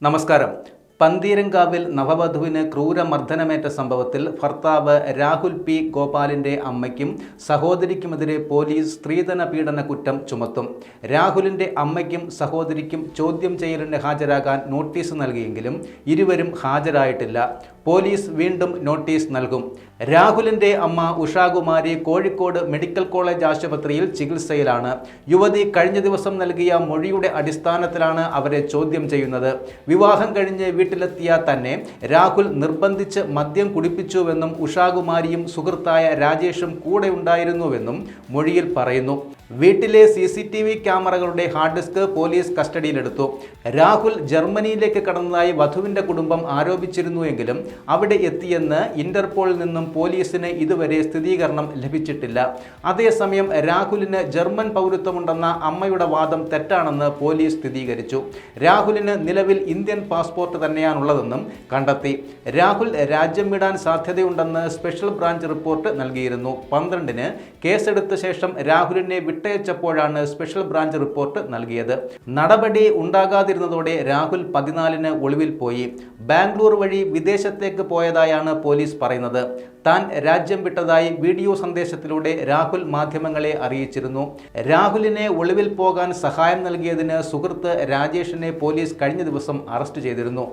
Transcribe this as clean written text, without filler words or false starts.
നമസ്കാരം. പന്തീരങ്കാവിൽ നവവധുവിന് ക്രൂരമർദ്ദനമേറ്റ സംഭവത്തിൽ ഭർത്താവ് രാഹുൽ പി ഗോപാലിന്റെ അമ്മയ്ക്കും സഹോദരിക്കുമെതിരെ പോലീസ് സ്ത്രീധന പീഡന കുറ്റം ചുമത്തും. രാഹുലിന്റെ അമ്മയ്ക്കും സഹോദരിക്കും ചോദ്യം ചെയ്യലിന് ഹാജരാകാൻ നോട്ടീസ് നൽകിയെങ്കിലും ഇരുവരും ഹാജരായിട്ടില്ല. പോലീസ് വീണ്ടും നോട്ടീസ് നൽകും. രാഹുലിന്റെ അമ്മ ഉഷാകുമാരി കോഴിക്കോട് മെഡിക്കൽ കോളേജ് ആശുപത്രിയിൽ ചികിത്സയിലാണ്. യുവതി കഴിഞ്ഞ ദിവസം നൽകിയ മൊഴിയുടെ അടിസ്ഥാനത്തിലാണ് അവരെ ചോദ്യം ചെയ്യുന്നത്. വിവാഹം കഴിഞ്ഞ് വീട്ടിലെത്തിയ തന്നെ രാഹുൽ നിർബന്ധിച്ച് മദ്യം കുടിപ്പിച്ചുവെന്നും ഉഷാകുമാരിയും സുഹൃത്തായ രാജേഷും കൂടെ ഉണ്ടായിരുന്നുവെന്നും മൊഴിയിൽ പറയുന്നു. വീട്ടിലെ CCTV ക്യാമറകളുടെ ഹാർഡ് ഡിസ്ക് പോലീസ് കസ്റ്റഡിയിലെടുത്തു. രാഹുൽ ജർമ്മനിയിലേക്ക് കടന്നതായി വധുവിന്റെ കുടുംബം ആരോപിച്ചിരുന്നുവെങ്കിലും അവിടെ എത്തിയെന്ന് ഇന്റർപോളിൽ നിന്നും പോലീസിന് ഇതുവരെ സ്ഥിരീകരണം ലഭിച്ചിട്ടില്ല. അതേസമയം രാഹുലിന് ജർമ്മൻ പൗരത്വമുണ്ടെന്ന അമ്മയുടെ വാദം തെറ്റാണെന്ന് പോലീസ് സ്ഥിരീകരിച്ചു. രാഹുലിന് നിലവിൽ ഇന്ത്യൻ പാസ്പോർട്ട് തന്നെയാണുള്ളതെന്നും കണ്ടെത്തി. രാഹുൽ രാജ്യം വിടാൻ സാധ്യതയുണ്ടെന്ന് സ്പെഷ്യൽ ബ്രാഞ്ച് റിപ്പോർട്ട് നൽകിയിരുന്നു. 12-ന് കേസെടുത്ത ശേഷം രാഹുലിനെ വിട്ടയച്ചപ്പോഴാണ് സ്പെഷ്യൽ ബ്രാഞ്ച് റിപ്പോർട്ട് നൽകിയത്. നടപടി ഉണ്ടാകാതിരുന്നതോടെ രാഹുൽ 14-ന് ഒളിവിൽ പോയി. ബാംഗ്ലൂർ വഴി വിദേശത്തേക്ക് പോയതായാണ് പോലീസ് പറയുന്നത്. താൻ രാജ്യം വിട്ടതായി വീഡിയോ സന്ദേശത്തിലൂടെ രാഹുൽ മാധ്യമങ്ങളെ അറിയിച്ചിരുന്നു. രാഹുലിനെ ഒളിവിൽ പോകാൻ സഹായം നൽകിയതിന് സുഹൃത്ത് രാജേഷിനെ പോലീസ് കഴിഞ്ഞ ദിവസം അറസ്റ്റ് ചെയ്തിരുന്നു.